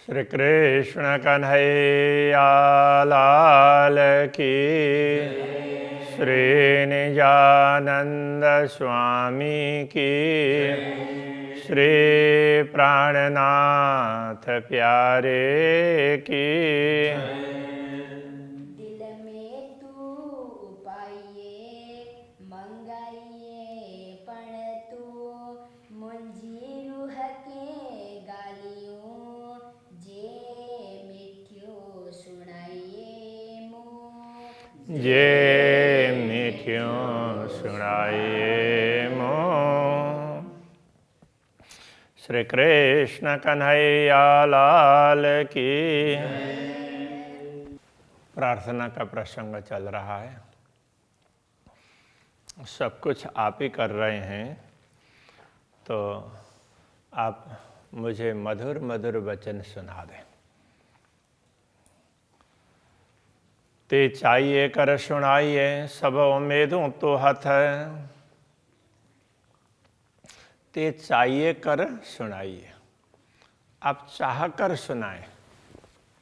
श्री कृष्ण कन्हैया लाल की, श्री निजानंद स्वामी की, श्री प्राणनाथ प्यारे की। दिल में तू पाइए मंगाइए पण तू मुंजी रूह के गालियों जे मिठियो सुनाइए मुँह जे मिठियों सुनाइए मों। श्री कृष्ण कन्हैया लाल की। प्रार्थना का प्रसंग चल रहा है। सब कुछ आप ही कर रहे हैं, तो आप मुझे मधुर मधुर वचन सुना दें। ते चाहिए कर सुनाइए, सब उम्मीदों तो हथ। ते चाहिए कर सुनाइए, आप चाह कर सुनाएं।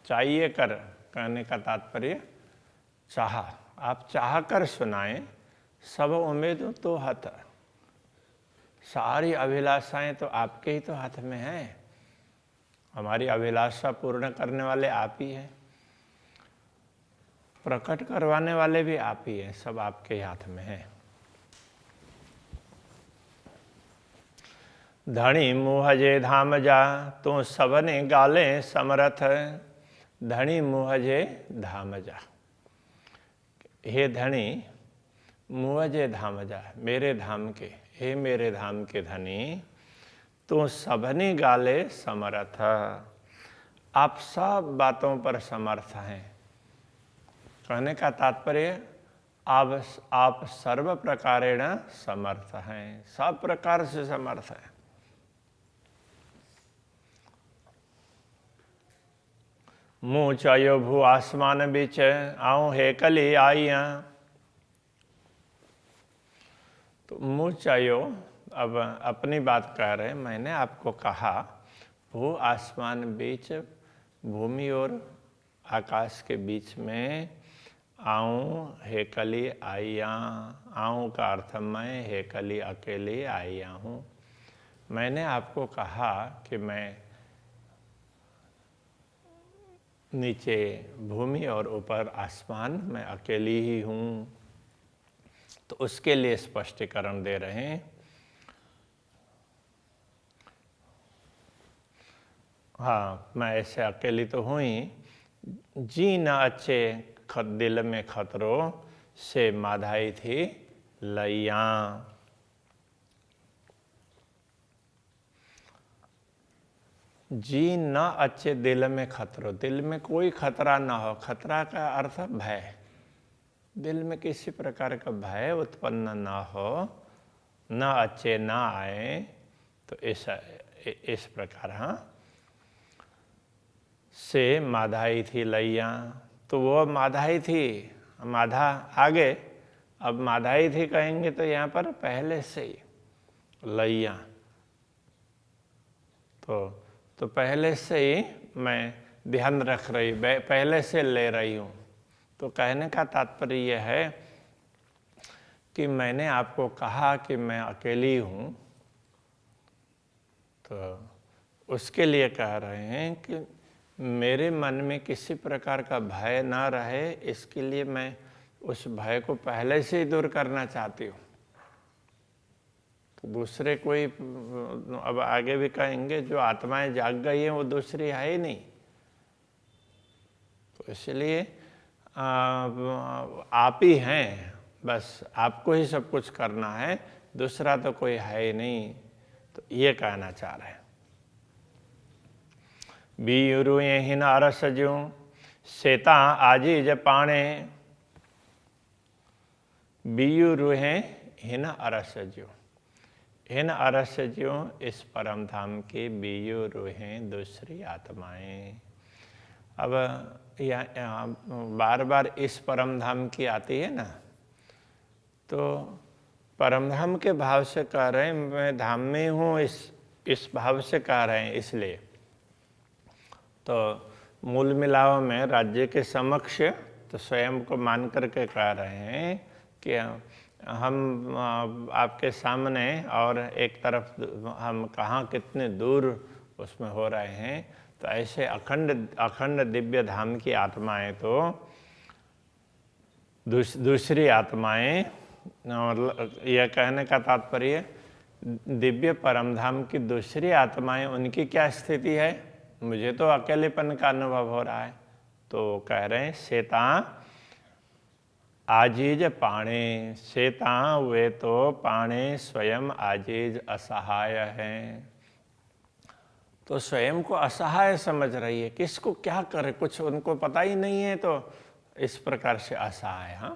चाहिए कर कहने का तात्पर्य चाह, आप चाह कर सुनाएं। सब उम्मीदों तो हथ, सारी अभिलाषाएं तो आपके ही तो हाथ में हैं। हमारी अभिलाषा पूर्ण करने वाले आप ही हैं, प्रकट करवाने वाले भी आप ही हैं, सब आपके ही हाथ में हैं। धनी मुहजे धाम जा, तू सबने गाले समरथ। धनी मुहजे धाम जा, हे धनी मुहजे धाम जा, मेरे धाम के, हे मेरे धाम के धनी, तू सबने गाले समर्थ। आप सब बातों पर समर्थ हैं। कहने का तात्पर्य आप सर्व प्रकारेण समर्थ हैं, सब प्रकार से समर्थ हैं। मुँह चायो भू आसमान बीच, आऊँ हे कली आइया। तो मुँह चायो, अब अपनी बात कह रहे हैं। मैंने आपको कहा भू आसमान बीच, भूमि और आकाश के बीच में आऊँ हे कली आइया। आऊँ का अर्थ मैं, हे कली अकेली आइया हूँ। मैंने आपको कहा कि मैं नीचे भूमि और ऊपर आसमान में अकेली ही हूँ, तो उसके लिए स्पष्टीकरण दे रहे हैं। हाँ, मैं ऐसे अकेली तो हूँ ही। जी न अच्छे दिल में खतरों से माधाई थी लैया। जी न अच्छे दिल में खतरो, दिल में कोई खतरा ना हो। खतरा का अर्थ भय, दिल में किसी प्रकार का भय उत्पन्न ना हो, न अच्छे ना आए। तो इस प्रकार हाँ से माधाई थी लैया। तो वो माधाई थी, माधा आगे, अब माधाई थी कहेंगे तो यहाँ पर पहले से ही लैया। तो पहले से ही मैं ध्यान रख रही, पहले से ले रही हूँ। तो कहने का तात्पर्य यह है कि मैंने आपको कहा कि मैं अकेली हूँ, तो उसके लिए कह रहे हैं कि मेरे मन में किसी प्रकार का भय ना रहे, इसके लिए मैं उस भय को पहले से ही दूर करना चाहती हूँ। तो दूसरे कोई, अब आगे भी कहेंगे, जो आत्माएं जाग गई हैं वो दूसरी है ही नहीं। तो इसलिए आप ही हैं, बस आपको ही सब कुछ करना है, दूसरा तो कोई है ही नहीं। तो ये कहना चाह रहे हैं। बीरुए हिन अरस ज्यों, सेता आजी ज पाणे। बीयू रूहे हिन अरस ज्यों, हिन अरस ज्यों, इस परम धाम के बीयू रूहें दूसरी आत्माएं। अब यहाँ बार बार इस परम धाम की आती है ना, तो परम धाम के भाव से कह रहे हैं, मैं धाम में हूँ, इस भाव से कह रहे हैं। इसलिए तो मूल मिलाव में राज्य के समक्ष तो स्वयं को मान करके कह रहे हैं कि हम आपके सामने और एक तरफ हम कहाँ कितने दूर उसमें हो रहे हैं। तो ऐसे अखंड दिव्य धाम की आत्माएं तो दूसरी आत्माएं, मतलब यह कहने का तात्पर्य दिव्य परम धाम की दूसरी आत्माएं उनकी क्या स्थिति है। मुझे तो अकेलेपन का अनुभव हो रहा है। तो कह रहे हैं शेता आजीज पाणे, शेता वे तो पाणे स्वयं आजीज असहाय हैं। तो स्वयं को असहाय समझ रही है, किसको क्या करे कुछ उनको पता ही नहीं है। तो इस प्रकार से असहाय, हाँ,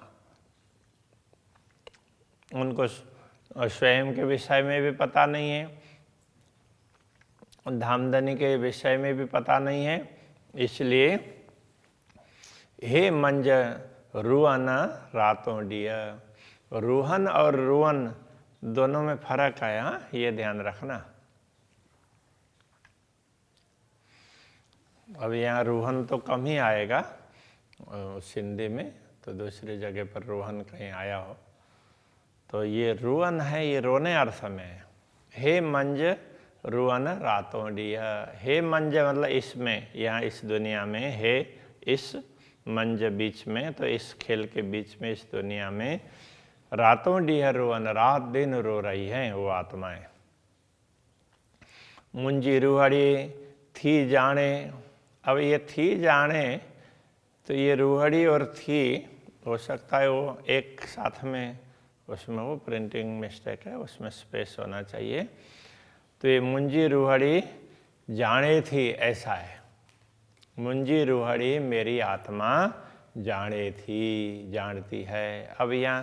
उनको स्वयं के विषय में भी पता नहीं है, धामधनी के विषय में भी पता नहीं है। इसलिए हे मंज रुअन रातों डिया, रूहन और रुअन दोनों में फर्क है, हाँ, ये ध्यान रखना। अब यहाँ रूहन तो कम ही आएगा सिंधी में, तो दूसरी जगह पर रोहन कहीं आया हो। तो ये रुअन है, ये रोने अर्थ में है। हे मंज रुअन रातों डिया, हे मंज मतलब इसमें, यहाँ इस दुनिया में, हे इस मंज बीच में, तो इस खेल के बीच में, इस दुनिया में रातों डिया रुअन, रात दिन रो रही हैं वो आत्माएं। मुंजी रूहड़ी थी जाने, अब ये थी जाने, तो ये रूहड़ी और थी हो सकता है वो एक साथ में, उसमें वो प्रिंटिंग मिस्टेक है, उसमें स्पेस होना चाहिए। तो ये मुंजी रूहड़ी जाने थी, ऐसा है। मुंजी रूहड़ी मेरी आत्मा जाने थी, जानती है। अब यहाँ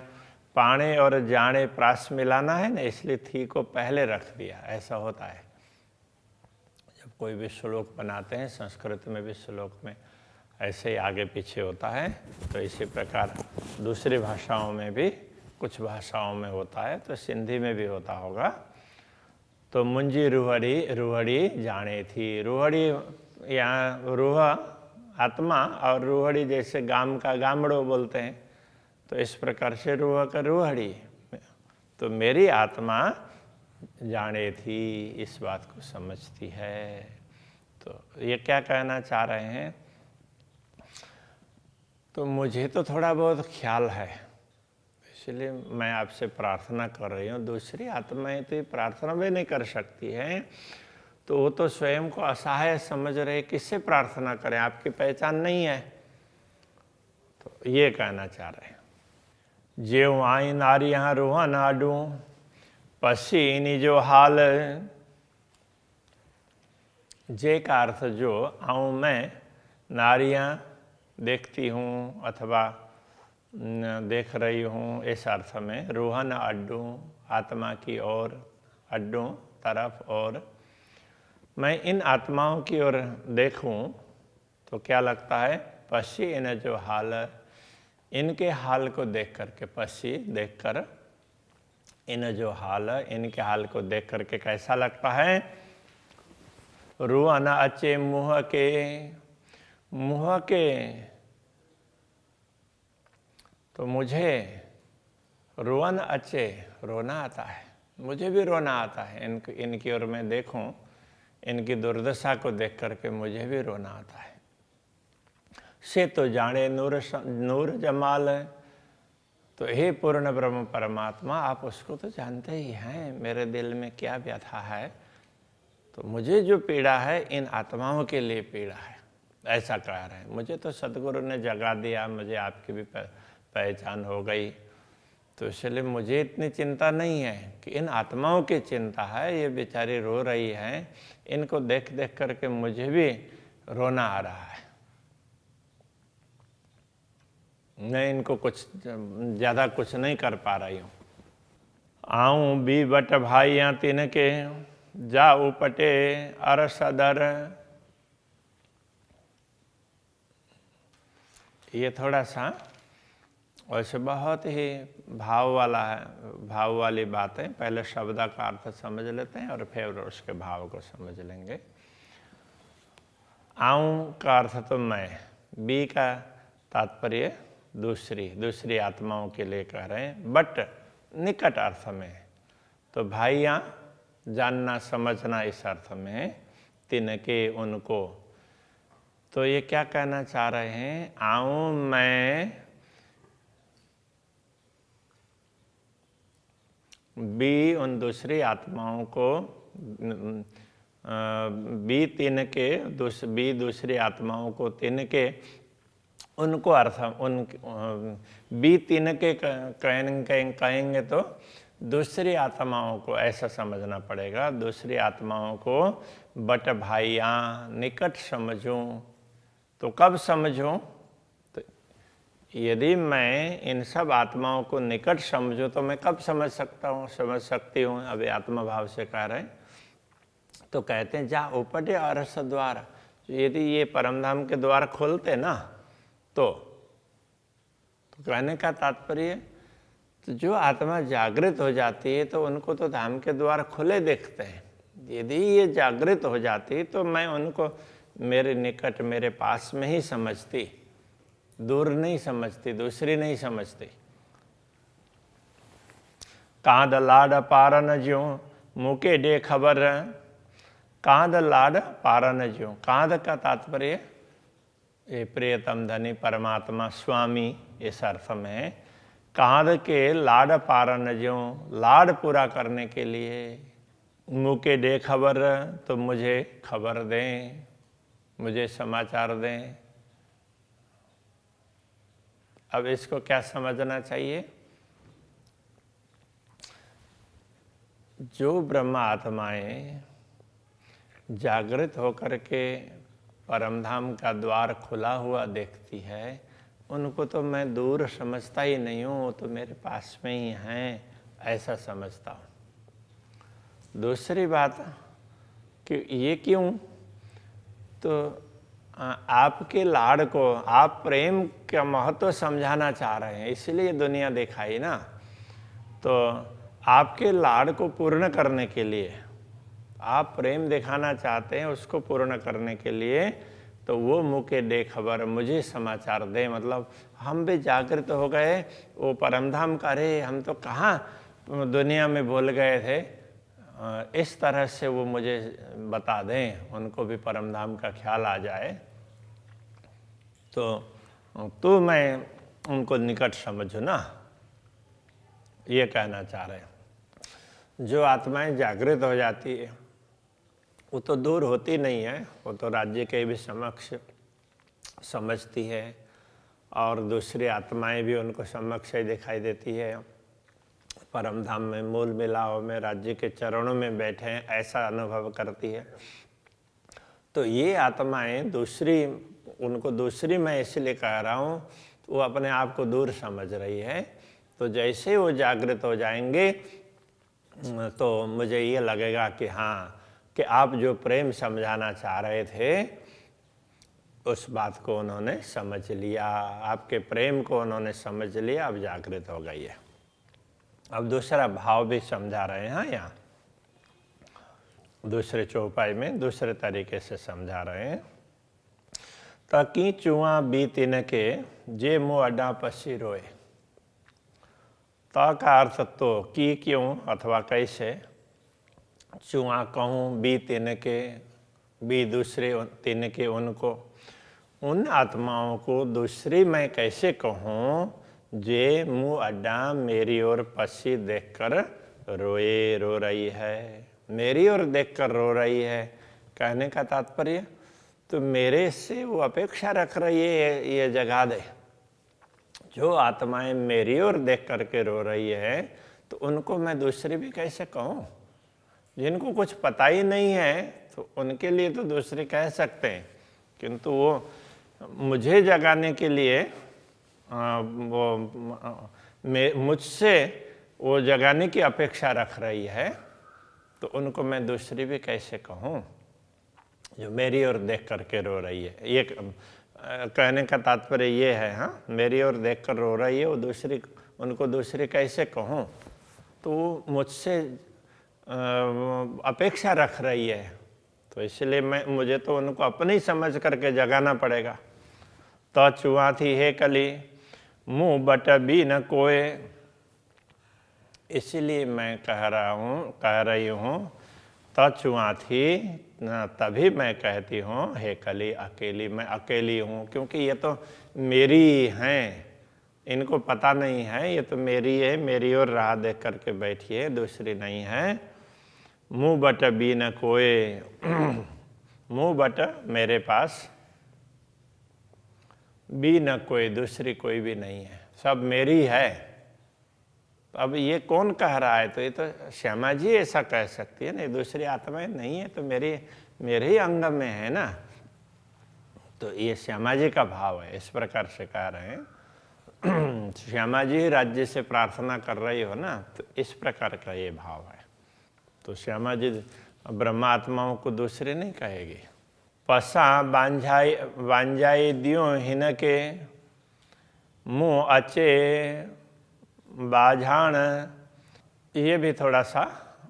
पाणे और जाने प्रास मिलाना है ना, इसलिए थी को पहले रख दिया। ऐसा होता है जब कोई भी श्लोक बनाते हैं, संस्कृत में भी श्लोक में ऐसे ही आगे पीछे होता है। तो इसी प्रकार दूसरी भाषाओं में भी, कुछ भाषाओं में होता है, तो सिंधी में भी होता होगा। तो मुंजी रूहड़ी, रूहड़ी जाने थी। रूहड़ी यहाँ रूह आत्मा और रूहड़ी जैसे गाम का गामड़ो बोलते हैं, तो इस प्रकार से रूह का रूहड़ी। तो मेरी आत्मा जाने थी, इस बात को समझती है। तो ये क्या कहना चाह रहे हैं, तो मुझे तो थोड़ा बहुत ख्याल है, इसलिए मैं आपसे प्रार्थना कर रही हूँ। दूसरी आत्माएं तो ये प्रार्थना भी नहीं कर सकती हैं, तो वो तो स्वयं को असहाय समझ रहे, किससे प्रार्थना करें, आपकी पहचान नहीं है। तो ये कहना चाह रहे हैं, जेव आई नारी यहाँ रोहा नाडू पसी जो हाल, जे का अर्थ जो, आऊँ मैं नारियाँ देखती हूँ अथवा देख रही हूँ, इस अर्थ में। रोहन अड्डू आत्मा की ओर, अड्डू तरफ, और मैं इन आत्माओं की ओर देखूं तो क्या लगता है, पश्ची इन जो हाल, इनके हाल को देख करके, पश्ची देख कर, इन जो हाल, इनके हाल को देख करके कैसा लगता है। रुअन अचे मुँह के, मुँह के, तो मुझे रोवन अचे, रोना आता है, मुझे भी रोना आता है। इनकी ओर मैं देखूं, इनकी दुर्दशा को देख करके मुझे भी रोना आता है। से तो जाने नूर जमाल, तो हे पूर्ण ब्रह्म परमात्मा, आप उसको तो जानते ही हैं मेरे दिल में क्या व्यथा है। तो मुझे जो पीड़ा है, इन आत्माओं के लिए पीड़ा है, ऐसा कह रहे हैं। मुझे तो सदगुरु ने जगा दिया, मुझे आपकी भी पहचान हो गई, तो इसलिए मुझे इतनी चिंता नहीं है कि इन आत्माओं की चिंता है। ये बेचारी रो रही हैं, इनको देख देख करके मुझे भी रोना आ रहा है। मैं इनको कुछ ज़्यादा कुछ नहीं कर पा रही हूँ। आऊँ भी बट भाइयाँ तिनके, जा उपटे अरसदर। ये थोड़ा सा वैसे बहुत ही भाव वाला है, भाव वाली बात है। पहले शब्द का अर्थ समझ लेते हैं और फिर उसके भाव को समझ लेंगे। आऊँ का अर्थ तो मैं, बी का तात्पर्य दूसरी आत्माओं के लिए कह रहे हैं, बट निकट अर्थ में। तो भाइयाँ जानना समझना इस अर्थ में, तिनके उनको। तो ये क्या कहना चाह रहे हैं, आऊँ मैं बी उन दूसरी आत्माओं को, बी तिनके बी दूसरी आत्माओं को तिनके उनको अर्थ बी तिनके कहेंगे तो दूसरी आत्माओं को ऐसा समझना पड़ेगा, दूसरी आत्माओं को बट भाइयाँ निकट समझूं। तो कब समझूं, तो यदि मैं इन सब आत्माओं को निकट समझूं तो मैं कब समझ सकती हूँ। अभी आत्मा भाव से कह रहे हैं, तो कहते हैं जा उपटे अरस द्वार, यदि ये परमधाम के द्वार खोलते ना तो कहने का तात्पर्य, तो जो आत्मा जागृत हो जाती है तो उनको तो धाम के द्वार खुले देखते हैं। यदि ये जागृत हो जाती तो मैं उनको मेरे निकट, मेरे पास में ही समझती, दूर नहीं समझती, दूसरी नहीं समझती। कांद लाड पारन ज्यों मुके दे खबर, कांद लाड पारन ज्यों, कांद का तात्पर्य ये प्रियतम धनी परमात्मा स्वामी इस अर्थ में। कांद के लाड पारन ज्यों, लाड पूरा करने के लिए, मुके दे खबर, तो मुझे खबर दें, मुझे समाचार दें। अब इसको क्या समझना चाहिए, जो ब्रह्म आत्माएं जागृत होकर के परमधाम का द्वार खुला हुआ देखती है, उनको तो मैं दूर समझता ही नहीं हूँ, वो तो मेरे पास में ही हैं, ऐसा समझता हूँ। दूसरी बात कि ये क्यों, तो आपके लाड़ को, आप प्रेम का महत्व समझाना चाह रहे हैं, इसलिए दुनिया दिखाई ना। तो आपके लाड़ को पूर्ण करने के लिए, आप प्रेम दिखाना चाहते हैं, उसको पूर्ण करने के लिए तो वो मुके दे खबर, मुझे समाचार दे। मतलब हम भी जागृत हो गए, वो परमधाम का, अरे हम तो कहाँ दुनिया में भूल गए थे, इस तरह से वो मुझे बता दें, उनको भी परमधाम का ख्याल आ जाए। तो मैं उनको निकट समझूँ ना, ये कहना चाह रहे हैं। जो आत्माएं जागृत हो जाती है वो तो दूर होती नहीं है, वो तो राज्य के भी समक्ष समझती है, और दूसरी आत्माएं भी उनको समक्ष ही दिखाई देती है। परमधाम में, मूल मिलाव में, राज्य के चरणों में बैठे हैं, ऐसा अनुभव करती है। तो ये आत्माएं दूसरी, उनको दूसरी मैं इसलिए कह रहा हूँ, वो अपने आप को दूर समझ रही है। तो जैसे वो जागृत हो जाएंगे तो मुझे ये लगेगा कि हाँ, कि आप जो प्रेम समझाना चाह रहे थे उस बात को उन्होंने समझ लिया, आपके प्रेम को उन्होंने समझ लिया, अब जागृत हो गई है। अब दूसरा भाव भी समझा रहे हैं यहाँ, दूसरे चौपाई में दूसरे तरीके से समझा रहे हैं। ताकि चुआ बीत इनके जे मुँह अड्डा पसी रोए। त का अर्थ तो की, क्यों अथवा कैसे, चुआ कहूँ, बी तिनके, बी दूसरे तिनके उनको, उन आत्माओं को दूसरी मैं कैसे कहूँ, जे मुँह अड्डा मेरी ओर पसी देखकर रो रही है, मेरी ओर देखकर रो रही है। कहने का तात्पर्य, तो मेरे से वो अपेक्षा रख रही है, ये जगा दे। जो आत्माएं मेरी ओर देख करके रो रही है, तो उनको मैं दूसरी भी कैसे कहूँ। जिनको कुछ पता ही नहीं है तो उनके लिए तो दूसरे कह सकते हैं, किंतु वो मुझे जगाने के लिए मुझसे वो जगाने की अपेक्षा रख रही है, तो उनको मैं दूसरी भी कैसे कहूँ जो मेरी ओर देख करके रो रही है। ये कहने का तात्पर्य ये है, हाँ, मेरी ओर देख कर रो रही है, वो दूसरी, उनको दूसरी कैसे कहूँ, तो वो मुझसे अपेक्षा रख रही है, तो इसलिए मुझे तो उनको अपनी समझ करके जगाना पड़ेगा। तो चुआ थी हे कली मुँह बट भी न कोय, इसलिए मैं कह रही हूँ तो चुआ थी तभी मैं कहती हूँ हे कली अकेली, मैं अकेली हूँ, क्योंकि ये तो मेरी हैं, इनको पता नहीं है, ये तो मेरी है, मेरी ओर राह देख करके बैठी है, दूसरी नहीं है। मुँह बट भी न कोय, मुँह बट मेरे पास, भी न कोई, दूसरी कोई भी नहीं है, सब मेरी है। तो अब ये कौन कह रहा है? तो ये तो श्यामा जी ऐसा कह सकती है ना, दूसरी आत्माएं नहीं है तो मेरे ही अंग में है ना। तो ये श्यामा जी का भाव है, इस प्रकार से कह रहे हैं। श्यामा जी राज्य से प्रार्थना कर रही हो ना, तो इस प्रकार का ये भाव है। तो श्यामा जी ब्रह्मा आत्माओं को दूसरे नहीं कहेगी। पसा बांझाई दियो हिनके, मुँह अचे बाझाण, ये भी थोड़ा सा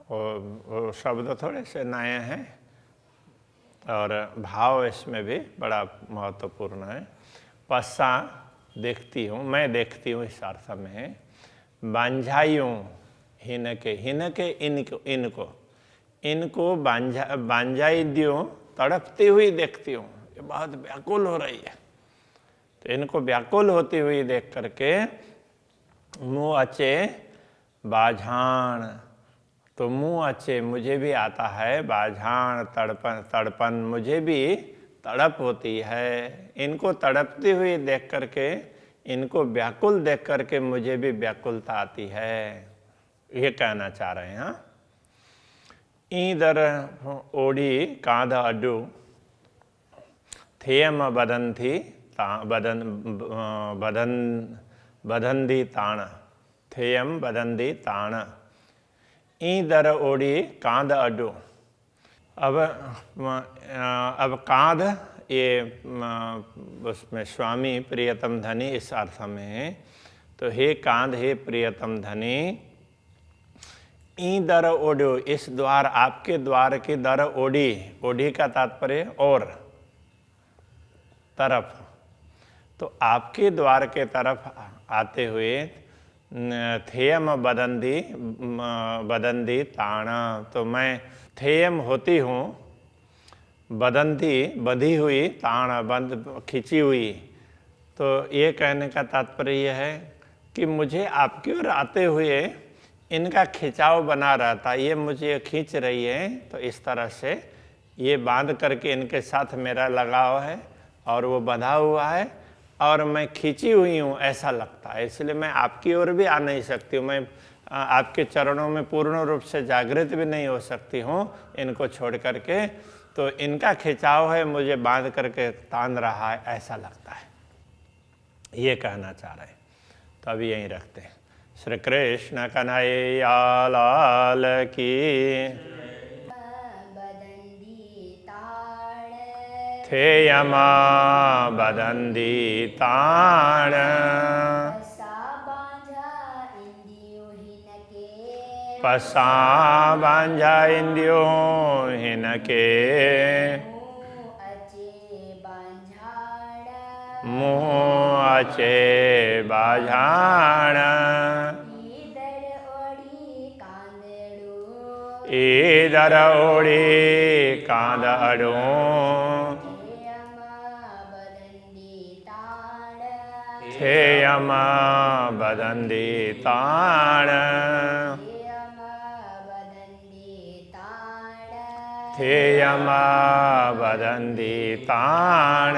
वो शब्द थोड़े से नए हैं और भाव इसमें भी बड़ा महत्वपूर्ण है। पसा देखती हूँ, मैं देखती हूँ इस अर्थ में। बांझाइयों हिनके, हिनके इनको बांझाई दियो, तड़पती हुई देखती हूँ, ये बहुत व्याकुल हो रही है। तो इनको व्याकुल होती हुई देख करके मुँह अचे बाझाण, तो मुँह अचे मुझे भी आता है, बाझाण तड़पन मुझे भी तड़प होती है। इनको तड़पती हुई देख करके, इनको व्याकुल देख करके मुझे भी व्याकुलता आती है, ये कहना चाह रहे हैं। ईदर ओढ़ी कांध अड्डू, थेयम बदंती बदंदी ताण, थेयम बदंदी ताण, ईदर ओढ़ी कांध अड्डू। अब कांध ये उसमें स्वामी प्रियतम धनी इस अर्थ में। तो हे कांध, हे प्रियतम धनी, ई दर ओढ़ो, इस द्वार, आपके द्वार की दर ओढ़ी, ओढ़ी का तात्पर्य और तरफ, तो आपके द्वार के तरफ आते हुए थेयम बदंदी ताण, तो मैं थेयम होती हूँ, बदंती बंधी हुई, ताण बंद खिंची हुई। तो ये कहने का तात्पर्य यह है कि मुझे आपकी ओर आते हुए इनका खिंचाव बना रहता, ये मुझे खींच रही है, तो इस तरह से ये बांध करके इनके साथ मेरा लगाव है और वो बंधा हुआ है और मैं खींची हुई हूँ ऐसा लगता है, इसलिए मैं आपकी ओर भी आ नहीं सकती हूँ, मैं आपके चरणों में पूर्ण रूप से जागृत भी नहीं हो सकती हूँ इनको छोड़ करके। तो इनका खिंचाव है, मुझे बांध करके तान रहा है ऐसा लगता है, ये कहना चाह रहे हैं। तो अभी यहीं रखते हैं। श्री कृष्ण कन्हैया लाल की। थेयमा बदंदी ताण, पसा बांझा इंदियो हिनके, मुँह अचे बाझाण, ईदर ओढ़ी कांध अडू, थेयम बदंदी ताण, थेयम बदंदी ताण।